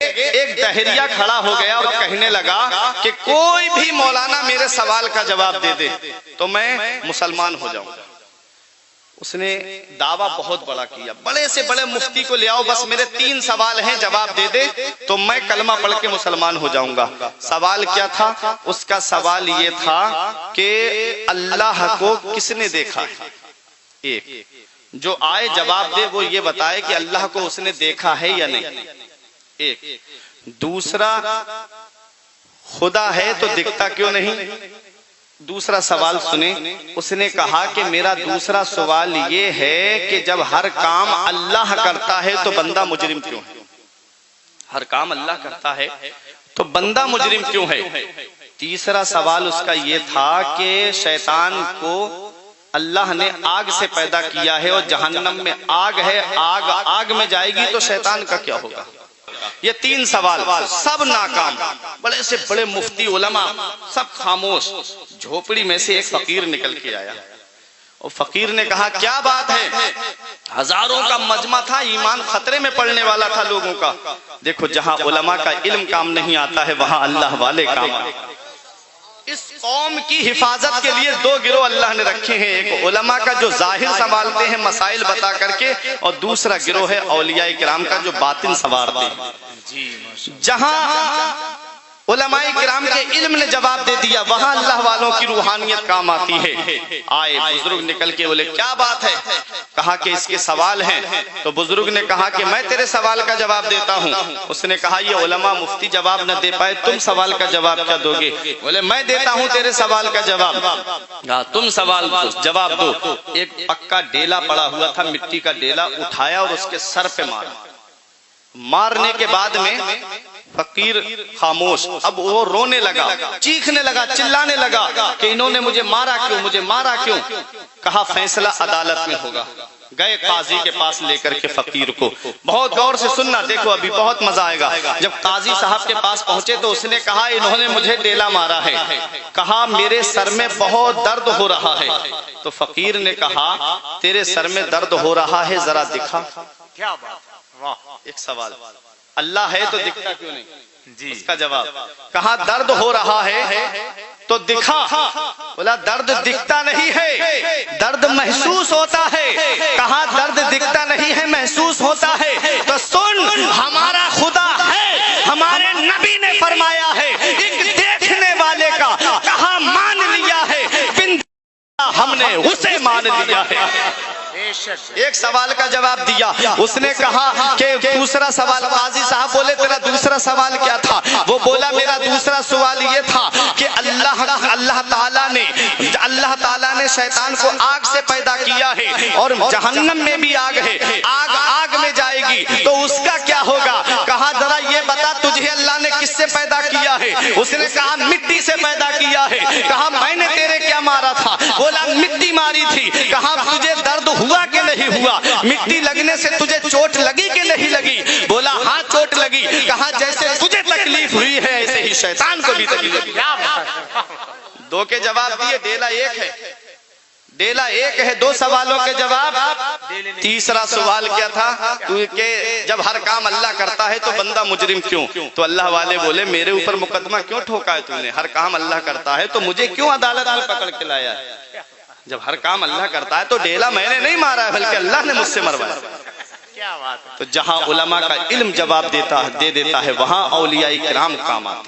एक दहरिया खड़ा हो गया और कहने लगा कि कोई भी मौलाना मेरे सवाल का जवाब दे दे तो मैं मुसलमान हो जाऊंगा। उसने दावा बहुत बड़ा किया, बड़े से बड़े मुफ्ती को ले आओ, बस मेरे 3 सवाल हैं, जवाब दे दे तो मैं कलमा पढ़ के मुसलमान हो जाऊंगा। सवाल क्या था? उसका सवाल ये था कि अल्लाह को किसने देखा है? एक जो आए जवाब दे वो ये बताए कि अल्लाह को उसने देखा है या नहीं। एक दूसरा, खुदा है तो दिखता क्यों नहीं? दूसरा सवाल सुने, उसने कहा कि मेरा दूसरा सवाल ये है कि जब हर काम अल्लाह करता है तो बंदा मुजरिम क्यों है? हर काम अल्लाह करता है तो बंदा मुजरिम क्यों है? तीसरा सवाल उसका ये था कि शैतान को अल्लाह ने आग से पैदा किया है और जहन्नम में आग है, आग में जाएगी तो शैतान का क्या होगा? ये 3 सवाल सब नाकाम। बड़े से बड़े मुफ्ती उलमा सब खामोश। झोपड़ी में से एक फकीर निकल के आया और फकीर ने कहा क्या बात है? हजारों का मजमा था, ईमान खतरे में पड़ने वाला था लोगों का। देखो जहां उलमा का इल्म काम नहीं आता है वहां अल्लाह वाले काम आते। इस कौम की हिफाजत के लिए 2 गिरोह अल्लाह ने रखे हैं, एक उलमा का जो जाहिर संभालते हैं मसाइल बता करके, और दूसरा गिरोह है औलिया किराम का जो बातिन संवारते हैं। जहां उलमाए किराम के इल्म ने जवाब दे दिया वहां अल्लाह वालों की रूहानियत काम आती है। आए बुजुर्ग निकल के बोले क्या बात है? कहा कि इसके सवाल हैं। तो बुजुर्ग ने कहा कि मैं तेरे सवाल का जवाब देता हूं। उसने कहा ये उलमा मुफ्ती जवाब न दे पाए, तुम सवाल का जवाब क्या दोगे? बोले मैं देता हूं तेरे सवाल का जवाब। तुम सवाल जवाब दो। एक पक्का डेला पड़ा हुआ था, मिट्टी का डेला उठाया और उसके सर पे मारा। मारने के बाद में फकीर खामोश, अब वो रोने लगा, चीखने लगा, चिल्लाने लगा कि इन्होंने मुझे मारा क्यों, मुझे मारा क्यों? कहा फैसला अदालत में होगा। गए काजी के पास लेकर के फकीर को। बहुत गौर से सुनना, देखो अभी बहुत मजा आएगा। जब काजी साहब के पास पहुंचे तो उसने कहा इन्होंने मुझे डेला मारा है। कहा मेरे सर में बहुत दर्द हो रहा है। तो फकीर ने कहा तेरे सर में दर्द हो रहा है, जरा दिखा। क्या बात, वाह, एक सवाल, अल्लाह है तो दिखता क्यों नहीं? जी उसका जवाब, कहा दर्द हो रहा है तो दिखा। बोला दर्द दिखता नहीं है, दर्द महसूस होता है। कहा दर्द दिखता नहीं है, महसूस होता है। तो सुन, हमारा खुदा है, हमारे नबी ने फरमाया है एक देखने वाले का कहा मान लिया है, हमने उसे मान लिया है। एक सवाल का जवाब दिया। उसने कहा कि दूसरा सवाल, काजी साहब बोले तेरा दूसरा सवाल क्या था? वो बोला मेरा दूसरा सवाल ये था कि अल्लाह ताला ने शैतान को आग से पैदा किया है और जहन्नम में भी आग है, आग में जाएगी तो उसका क्या होगा? कहा जरा ये बता तुझे अल्लाह ने किससे पैदा किया है? उसने कहा मिट्टी से पैदा किया है। कहा मैंने तेरे क्या मारा था? बोला मिट्टी मारी थी। कहा तुझे दर्द हुआ कि नहीं हुआ? मिट्टी लगने से तुझे चोट लगी कि नहीं लगी? बोला हाँ चोट लगी। कहा जैसे तुझे तकलीफ हुई है ऐसे ही शैतान को भी तकलीफ लगी। 2 के जवाब दिए, डेला एक है, डेला एक है, 2 सवालों के जवाब। तीसरा सवाल क्या था कि जब हर काम अल्लाह करता है तो बंदा मुजरिम क्यों? तो अल्लाह वाले बोले मेरे ऊपर मुकदमा क्यों ठोका है तूने? हर काम अल्लाह करता है तो मुझे क्यों अदालत में पकड़ के लाया है? जब हर काम अल्लाह करता है तो डेला मैंने नहीं मारा है बल्कि अल्लाह ने मुझसे मरवाया। क्या बात है? तो जहां उलमा का इल्म जवाब दे देता है वहां औलिया किराम काम आते।